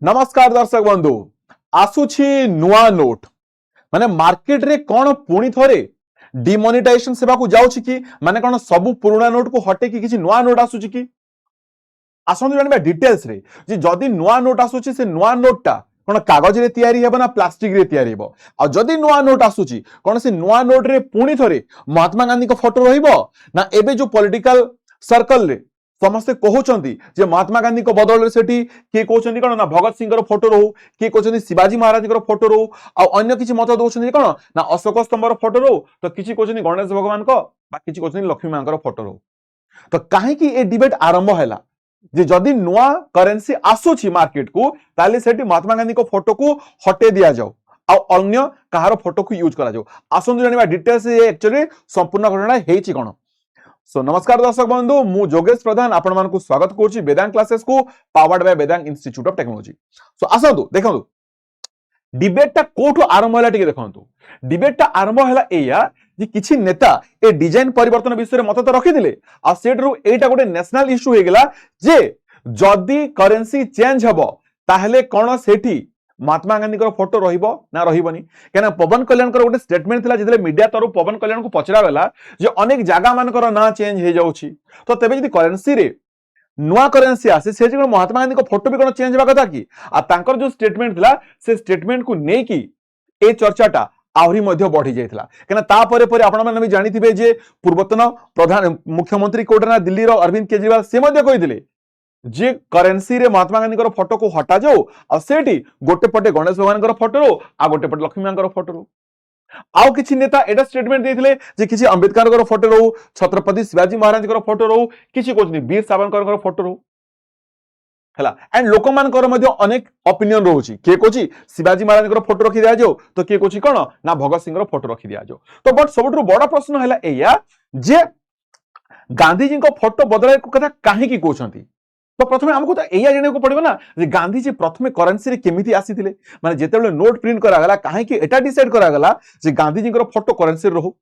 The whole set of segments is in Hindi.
नमस्कार दर्शक बंधु आसुछि नुआ नोट माने मार्केट रे कौन पुणी थरे डिमोनेटाइजेशन सेवा को जाउछि कि माने कौन सब पुराना नोट को हटे कि किछि नुआ नोट आसुछि कि आसंतु जानबा डिटेल्स रे जे जदी नुआ नोट आसुछि से नुआ नोट टा कौन कागज रे तयारी हेबो ना प्लास्टिक रे तयारी हेबो आ जदी नुआ नोट आसुछि कौन से नुआ नोट रे पुणी थरे महात्मा गांधी को फोटो रहिबो ना एबे जो पॉलिटिकल सर्कल रे समस्ते कहउछंती जे महात्मा गांधी को बदल सेठी के कहउछंती कोन ना भगत सिंह रो फोटो रहू के कहउछंती शिवाजी महाराज रो फोटो रहू आ अन्य किछि मत दोछंती कोन ना अशोक स्तंभ रो फोटो रहू तो किछि कहउछंती गणेश भगवान को बा किछि कहउछंती लक्ष्मी मां रो फोटो रहू तो काहे कि ए डिबेट आरंभ हैला जे जदी नुआ करेंसी आसुछि मार्केट को ताले सेठी महात्मा गांधी को फोटो को हटे दिया जाओ आ अन्य कहारो फोटो को यूज करा जाओ आसंतु जानिबा डिटेल्स एक्चुअली संपूर्ण घटना हेछि कोन सो नमस्कार दर्शक बंधु मु जोगेश प्रधान आपण मानकु स्वागत करूची वेदांत क्लासेस को powered by Vedant Institute of Technology so आसंतु देखंतु डिबेट टा कोठो आरंभ होला टिके देखंतु डिबेट टा आरंभ होला एया जे किछि नेता ए डिजाइन परिवर्तन विषय रे मत तो रखि दिले आ सेटरू एटा गोटे नेशनल इश्यू हे गेला जे जदी करेंसी चेंज हबो ताहले कोन सेठी महात्मा गांधी को फोटो रहिबो ना रहिबोनी केना पवन कल्याण को गोटे स्टेटमेंट थिला जेतले मीडिया तरु पवन कल्याण को पचरा गेला जे अनेक जागा मानकर ना चेंज हे जाउछि तो तबे जदी करेंसी रे नुआ करेंसी आसे से जे महात्मा गांधी को फोटो भी कोन चेंज बा कथा की आ तांकर जो स्टेटमेंट थिला से स्टेटमेंट को नै की ए चर्चाटा आहुरी मध्य बढ़ी जाइथिला केना ता परे परे आपण माने भी जानिथिबे जे पूर्वतन प्रधान मुख्यमंत्री कोडना दिल्ली रो अरविंद केजरीवाल से मध्य कहिथिले जे करेंसी रे महात्मा गांधी को फोटो को हटा जाओ आ सेठी गोटे पटे गणेश भगवान को फोटो रो आ गोटे पटे लक्ष्मी मां को फोटो रो आउ किछि नेता एटा स्टेटमेंट देथिले जे किछि अंबेडकर को फोटो रो छत्रपति शिवाजी महाराज को फोटो रो किछि कोचनी वीर सावरकर को फोटो रो हला एंड लोक मानकर मध्य अनेक ओपिनियन रहउची के कोची शिवाजी महाराज को फोटो रखि दिया जाओ तो के कोची कोन ना भगत सिंह रो फोटो रखि दिया जाओ तो बट सबटु बड़ा प्रश्न हैला एया जे गांधी जी को फोटो बदलाय को कथा काहे की कोचंती तो प्रथमे हमको तो एया जने को पड़िबो ना जे गांधी जी प्रथमे करेंसी रे केमिति आसीथिले माने जेतेबेले नोट प्रिंट करा गला काहे कि एटा डिसाइड करा गला जे गांधी जी को फोटो करेंसी रे रहू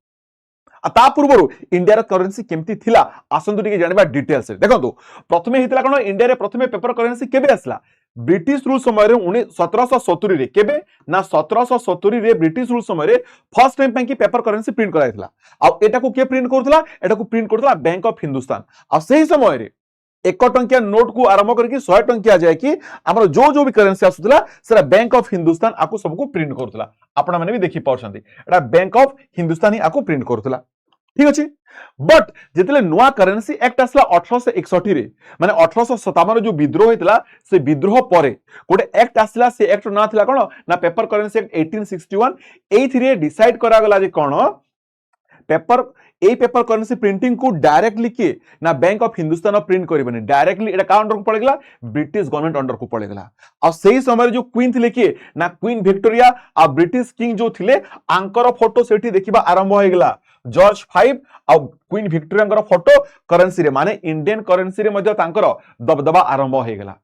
आ ता पूर्वरु इंडिया रो करेंसी केमिति थिला आसंतु टिके जानबा डिटेल्स रे देखंतु प्रथमे हितला कोन इंडिया रे प्रथमे पेपर करेंसी केबे आसला ब्रिटिश रूल समय रे 1770 रे केबे ना 1770 रे ब्रिटिश रूल समय रे फर्स्ट टाइम पे की पेपर करेंसी प्रिंट कराइथिला आ एटा को के प्रिंट करथला एटा को प्रिंट करथला बैंक ऑफ हिंदुस्तान आ सही समय रे 1 टंकिया नोट को आरंभ करके 100 टंकिया जाए कि हमर जो भी करेंसी आसुतला सेरा बैंक ऑफ हिंदुस्तान आको सब को प्रिंट करथला आपण माने भी देखि पाउछंती एटा बैंक ऑफ हिंदुस्तान ही आको प्रिंट करथला ठीक अछि बट जेतले नुआ करेंसी एक्ट आसला 1861 रे माने 1857 जो विद्रोह हेतला से विद्रोह परे गोटे एक्ट आसला से एक्ट ना थिला कोन ना पेपर करेंसी एक्ट 1861 एथि रे डिसाइड करा गला जे कोन पेपर ए पेपर करेंसी प्रिंटिंग को डायरेक्टली के ना बैंक ऑफ हिंदुस्तान प्रिंट करबनी डायरेक्टली एटा का अंडर को पड़ेगला ब्रिटिश गवर्नमेंट अंडर को पड़ेगला और सही समय जो क्वीन थिले के ना क्वीन विक्टोरिया आ ब्रिटिश किंग जो थिले आंकर फोटो सेठी देखिबा आरंभ होइगला जॉर्ज 5 आ क्वीन विक्टोरिया फोटो करेंसी रे माने इंडियन करेंसी रे मध्ये तांकर दबदबा आरंभ होइगला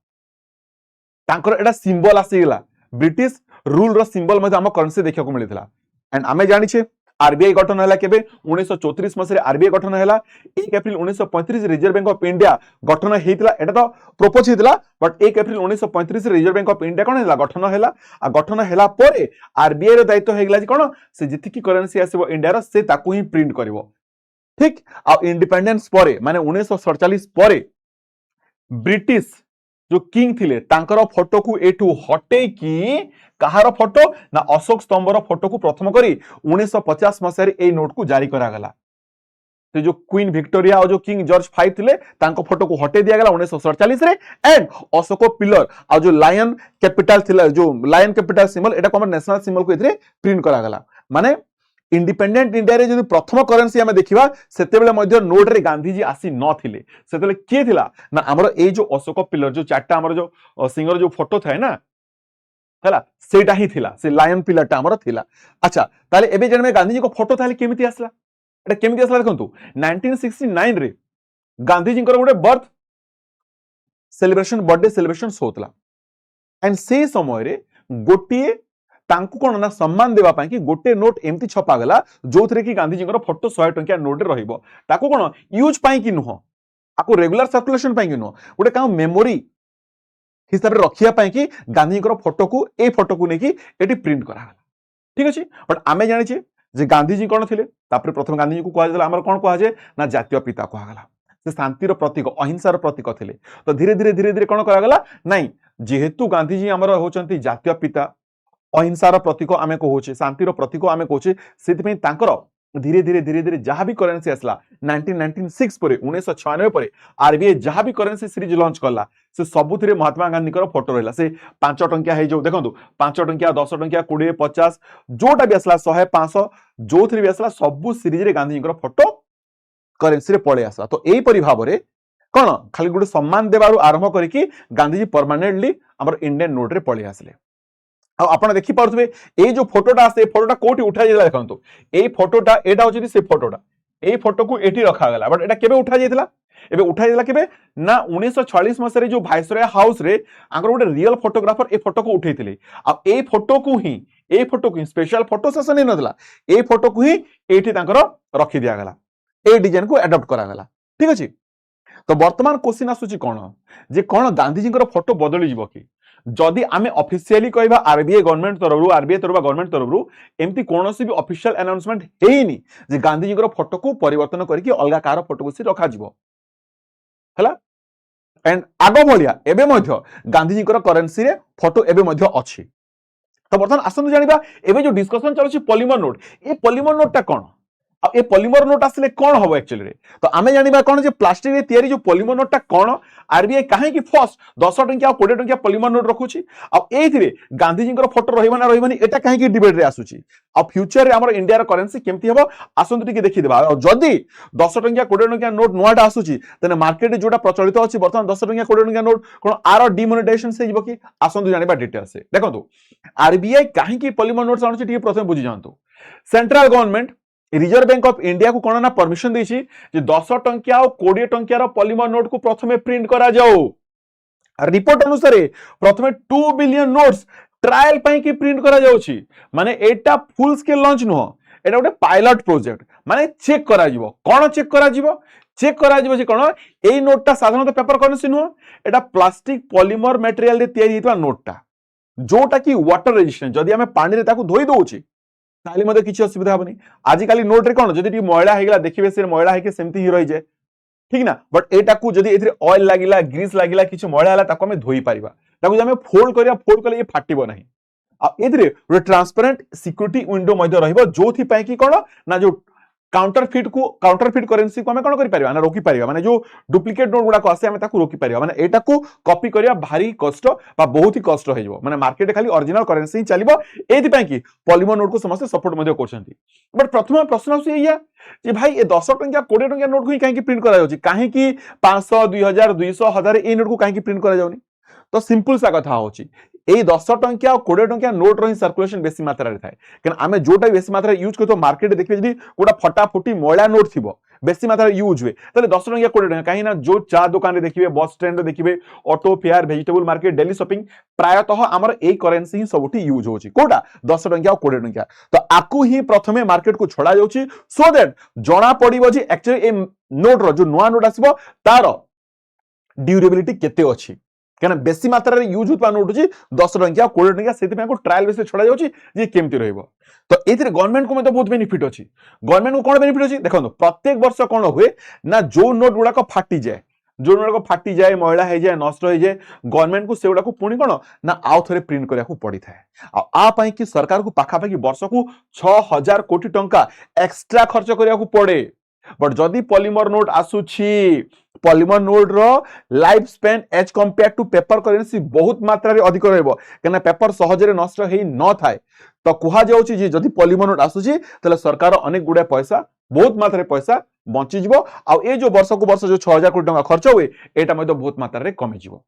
तांकर एटा सिंबल आसीगला ब्रिटिश रूल रो सिंबल मध्ये हम करेंसी देखिया को मिलितला एंड आमे जानि छे आरबीआई गठन हला केबे 1934 मसरे आरबीआई गठन हला 1 अप्रैल 1935 रिजर्व बैंक ऑफ इंडिया गठन हेतिला एटा तो प्रपोज हेतिला बट 1 अप्रैल 1935 रिजर्व बैंक ऑफ इंडिया कोन हला गठन हला आ गठन हला परे आरबीआई रो दायित्व हेगला जे कोन से जिति की करेंसी आसीबो इंडिया रो से ताकू ही प्रिंट करबो ठीक आ इंडिपेंडेंस परे माने 1947 परे ब्रिटिश जो किंग थिले तांकर फोटो को एठू हटे की कहार फोटो ना अशोक स्तंभर फोटो को प्रथम करी 1950 मसरे ए नोट को जारी करा गला तो जो क्वीन विक्टोरिया और जो किंग जॉर्ज 5 थिले तांको फोटो को हटे दिया गला 1947 रे एंड अशोक पिलर और जो लायन कैपिटल थिला जो लायन कैपिटल सिंबल एटा को नेशनल सिंबल को इथरे प्रिंट करा गला माने इंडिपेंडेंट इंडिया रे जदि प्रथम करेंसी हमें देखिबा सेते बेले मध्ये नोट रे गांधी जी आसी न थिले सेते बेले के थिला ना हमरो ए जो अशोक पिलर जो चारटा हमरो जो सिंगर जो फोटो थाए ना हला सेटा ही थिला से लायन पिलरटा हमरो थिला अच्छा ताले एबे जने गांधी जी को फोटो थाले केमिति आसला एटा केमिति आसला देखंतु 1969 रे गांधी जी को गोटे बर्थ सेलिब्रेशन बर्थडे सेलिब्रेशन होतला एंड से समय रे गोटिए तांकु कोन ना सम्मान देबा पई कि गोटे नोट एमती छपा गला जोथरे कि गांधी जी को फोटो 100 टंकिया नोट रे रहिबो ताकु कोन यूज पई कि नुह आकु रेगुलर सर्कुलेशन पई कि नुह गोटे का मेमोरी हिसाब रे रखिया पाई कि गांधी फोटो को ए फोटो को लेकी एटी प्रिंट करा ठीक अछि बट आमे जानि छे जे गांधी जी कोन थिले तापर प्रथम गांधी जी को कहा जाला हमर कोन कहा जे ना जातीय पिता कहा गला से शांतिर प्रतीक अहिंसार प्रतीक थिले तो धीरे धीरे कोन करा गला नाही जेहेतु गांधी जी हमर होचंती जातीय पिता अहिंसार प्रतीक आमे कहूचे शांतिर प्रतीक आमे कहूचे सेति तांकर धीरे धीरे जहां भी करेंसी आसला 1996 पर 1996 पर आरबीआई जहां भी करेंसी सीरीज लॉन्च करला से सबुथिरे महात्मा गांधी फोटो रहला से 5 टंकिया हे जो देखंतु 5 टंकिया 10 टंकिया 20 50 जोटा भी आसला 100 500 जो थ्री भी आसला सब सीरीज रे गांधी फोटो करेंसी रे पळे आसला तो एई परि भाबरे कोन खाली गुटे सम्मान देबारु आरंभ करिकि गांधीजी परमानेंटली हमर इंडियन नोट रे पळे आसले आपण देखि पारुथबे ए जो फोटोटा आसे फोटोटा कोठी उठा जेला देखंतु ए फोटोटा एटा होची से फोटोटा ए फोटो को एठी रखा गला बट एटा केबे उठा जेतला एबे उठा जेला केबे ना 1946 मसरे जो वाइसरॉय हाउस रे आंगर गोटे रियल फोटोग्राफर ए फोटो को उठैथिले आ ए फोटो को ही स्पेशल फोटो सेशन नथला ए फोटो को ही एठी तांकर रखि दिया गला ए डिजाइन को अडॉप्ट करा गला ठीक अछि तो वर्तमान क्वेश्चन आसुची कोन जे कोन गांधी जी फोटो बदली जिवो की जदि आमे ऑफिशियली कहबा आरबीआई गवर्नमेंट गवर्नमेंट तरफरु एमती कोनोसी भी ऑफिशियल अनाउंसमेंट हेइनी जे गांधी जी फोटो को परिवर्तन करके अलगा कार फोटो को रखा जिवो हला एंड आगो भलिया एबे मध्य गांधी जी करेंसी रे फोटो एबे मध्य अछि तो बर्तमान आसनु जानिबा एबे जो डिस्कशन चलुची पॉलीमर नोट ए पॉलीमर नोटटा कोन अब ये पॉलीमर नोट आसले कौन हम एक्चुअली रे तो आमे जानिबा कोन जे प्लास्टिक रे तयारी जो पॉलीमर नोटटा कोन आरबीआई काहे कि फर्स्ट 10 टंकिया 20 टंकिया पॉलीमर नोट रखुची अब एथिरे गांधी जी फोटो रहिबा ना रहिबानी एटा काहे कि डिबेट रे आसुची अब फ्यूचर रे हमर इंडिया रे करेंसी केमती हबो आसंतु टिके देखि देबा जदी 10 टंकिया 20 टंकिया नोट नोटा आसुची तने मार्केट रे जोटा प्रचलित अछि वर्तमान 10 टंकिया 20 टंकिया नोट कोन आरो डिमोनेटाइजेशन से जिवो कि आसंतु जानिबा डिटेल से देखंतु आरबीआई काहे कि पॉलीमर नोट आनुची टिके प्रथम बुझि जानतु central government Reserve Bank of India को कोन ना परमिशन देछि जे 10 टंकिया और 20 टंकिया रो पॉलीमर नोट को प्रथमे प्रिंट करा जाओ रिपोर्ट अनुसार प्रथमे 2 बिलियन नोट्स ट्रायल पई की प्रिंट करा जाउछि माने एटा फुल स्केल लॉन्च नुह एटा गोटे पायलट प्रोजेक्ट माने चेक करा जिवो कोन चेक करा जिवो जे कोन एई नोटटा साधारणतः पेपर करेंसी नुह एटा प्लास्टिक पॉलीमर मटेरियल रे तयारी हितवा नोटटा जोटा की वाटर रेजिस्टेंट जदी हमें पानी रे ताकू धोई दोउछि ताली मते किछि असुविधा हबनी आजिकाली नोट रे कोन जदी मैला हेगला देखिबे से मैला हेके सेमती ही रहि जाय ठीक ना बट एटा को जदी एथरे ऑयल लागिला ग्रीस लागिला किछि मैला हला ताको हमें धोई परिबा ताको जे हमें फोल्ड कले ये फाटिबो नाही आ एथरे रे ट्रांसपेरेंट सिक्योरिटी विंडो मध्ये रहइबो जोथि पई कि कोन ना जो काउंटरफिट करेंसी को हमें कोन करि परिबा ना रोकी परिबा माने जो डुप्लीकेट नोट गुडा को आसे हमें ताको रोकी परिबा माने एटा को कॉपी करिया भारी कष्ट बा बहुत ही कष्ट हो जिवो माने मार्केट खाली ओरिजिनल करेंसी चलिबो एथि पई कि पॉलीमर नोट को समस्त सपोर्ट मध्ये करछंती बट प्रथम प्रश्न आसी या जे भाई ए 10 टंकिया 20 टंकिया नोट को ही काहे कि प्रिंट करा जाउची काहे कि 500 2000 200 1000 ए नोट को काहे कि प्रिंट करा जाउनी तो सिंपल सा कथा होची ए 10 टंकिया और 20 टंकिया नोट रही सर्कुलेशन बेसी मात्रा रे थाए कि आमे जोटा बेसी मात्रा यूज करतो मार्केट देखबे जदी गोटा फटाफटी मोळा नोट थिबो बेसी मात्रा यूज हुए तले 10 टंकिया 20 टंकिया काहे ना जो चा दुकान रे देखिबे बस स्टैंड रे देखिबे auto fare vegetable market daily shopping प्रायतः हमर ए करेंसी ही सबुठी यूज होची कोटा 10 टंकिया और 20 टंकिया तो आकु ही प्रथमे मार्केट को छोड़ा जाउची सो दैट जणा पडिबो जे एक्चुअली ए नोट रो जो नुवा नोट आसीबो तार ड्यूरेबिलिटी केते अछि कहना बेसी मात्रा रे यूज होता नोट अछि 10 टंकिया 20 टंकिया सेति पे को ट्रायल बेस छोड़ा जाउची जे केमति रहइबो तो एथिरे गवर्नमेंट को मते बहुत बेनिफिट अछि गवर्नमेंट को कोन बेनिफिट अछि देखो प्रत्येक वर्ष कोन हुए ना जो नोट गुडा को फाटी जाए जो नोट को फाटी जाए मैला हे जाए नष्ट हो जाए गवर्नमेंट को सेगुडा को पुणी कोन ना आउ थरे प्रिंट करिया को पड़ी थाए आ पई कि सरकार को पाखा पाखी वर्ष को 6000 कोटी टंका एक्स्ट्रा खर्च करिया को पड़े बट जदी पॉलीमर नोट आसुछि पॉलीमर नोट रो life span as compared to paper currency बहुत मात्रा रे अधिक रहइबो केना पेपर सहज रे नष्ट हेई न थाए तो कुहा जाउछि जे जदी पॉलीमर नोट आसुछि तले सरकार अनेक गुडे पैसा बहुत मात्रा रे पैसा बंची जिवो आ ए जो वर्ष को वर्ष जो 6000 कोटी टंका खर्च हुए एटा मध्ये बहुत मात्रा रे कमी जिवो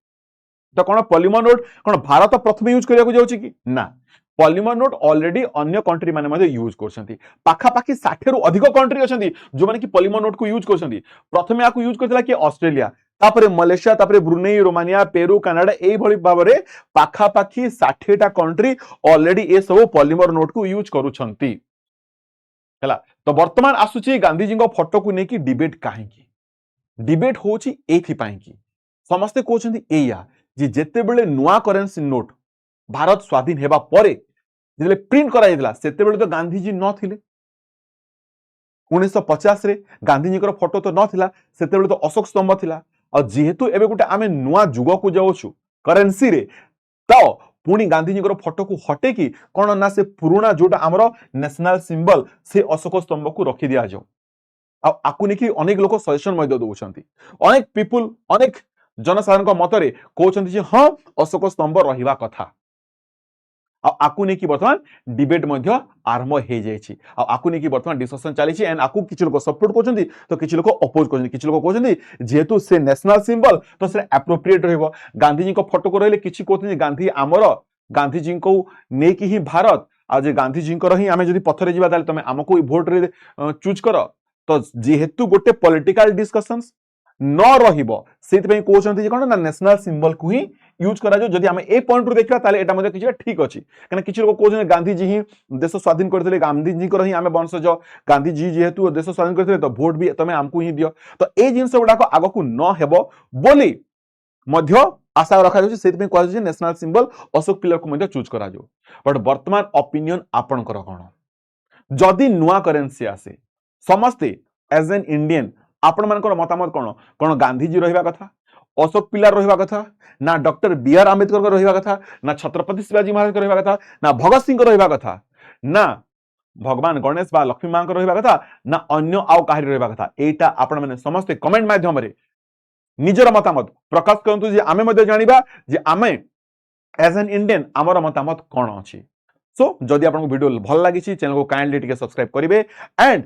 तो कोन पॉलीमर नोट कोन भारत प्रथम यूज करिया को जाउछि कि ना पॉलीमर नोट ऑलरेडी अन्य कंट्री माने मध्ये यूज करछंती पाखा पाखी 60 रु अधिक कंट्री अछंती जो माने कि पॉलीमर नोट को यूज करछंती प्रथमे आकु यूज करथिला कि ऑस्ट्रेलिया तापरे मलेशिया तापरे ब्रुनेई रोमानिया पेरू कनाडा एई भली भाबरे पाखा पाखी 60 टा कंट्री ऑलरेडी ए सब पॉलीमर नोट को यूज करूछंती हला तो वर्तमान आसुची गांधी जी को फोटो को नेकी डिबेट काहे की डिबेट होची एथि पाई की समस्त कहउछंती एया जे जेते बेले नुआ करेंसी नोट भारत स्वाधीन हेबा परे जेले प्रिंट करा जायतिला सेते बेले तो गांधी जी न थिले 1950 रे गांधी जी को फोटो तो नथिला सेते बेले तो अशोक स्तंभ थिला और जेहेतु एबे गुटे आमे नुआ जुग को जाउछु करेंसी रे तो पुणी गांधी जी को फोटो को हटे कि कौन ना से पुराना जोटा आमर नेशनल सिंबल से अशोक स्तंभ को रखी दिया जाओ आकु नेकी अनेक लोक सजेशन मध्य दउछंती अनेक पीपुल अनेक जनसाधारण मतरे कहउछंती जे हां अशोक स्तंभ रहिबा कथा आकु नेकी वर्तमान डिबेट मध्य आरंभ हे जायछि आकु नेकी वर्तमान डिस्कशन चली एंड आकु किछ लोक सपोर्ट करछंती तो किछ लोक अपोज करछंती किछ लोक कहछंती जेहेतु से नेशनल सिंबल तो से एप्रोप्रिएट रहइबो गांधी जी को फोटो को रहले किछ कहउछंती गांधी आमर गांधी जी को नेकी ही भारत आ जे गांधी जी को ही आमे जदी पथरे जिबा ताले तमे हमको वोट रे चूज करो तो जेहेतु गोटे पॉलिटिकल डिस्कशंस न रहिबो सेति पई कहउछंती जे कोन ना नेशनल सिंबल को ही यूज करा जो जदी हमें ए पॉइंट रु देखला ताले एटा मध्ये किछ ठीक अछि कने किछ लोक कहउछन गांधी जी ही देश स्वाधीन करथिले गांधी जी को ही हमें वंशज गांधी जी जेहेतु देश स्वाधीन करथिले तो वोट भी तमे हमको ही दियो तो ए जिंस गुडा को आगो को न हेबो बोली मध्य आशा रखा जाउछि सेति पई कहल जे नेशनल सिंबल अशोक पिलर को मध्य चूज करा जो बट वर्तमान ओपिनियन आपन कर कोन जदी नुआ करेंसी आसे समस्ते एज एन इंडियन आपण मानकर मतामत कोन कोन गांधी जी रहिबा कथा अशोक पिलार रहिबा कथा ना डॉक्टर बी आर आंबेडकर को रहिबा कथा ना छत्रपति शिवाजी महाराज को रहिबा कथा ना भगत सिंह को रहिबा कथा ना भगवान गणेश बा लक्ष्मी मां को रहिबा कथा ना अन्य आउ काहि रहिबा कथा एटा आपण माने समस्त कमेंट माध्यम रे निजर मतामत प्रकाश करंतु जे आमे मध्ये जानिबा जे आमे एज एन इंडियन आमर मतामत कोन अछि सो जदि आपन वीडियो भल लागि चैनल को काइंडली टिके सब्सक्राइब करिवे एंड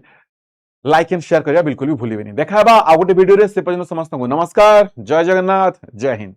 लाइक एंड शेयर करिया बिल्कुल भी भूलिबेनी देखा बा आ गोटे वीडियो रे से पर्यंत समस्त को नमस्कार जय जगन्नाथ जय हिंद।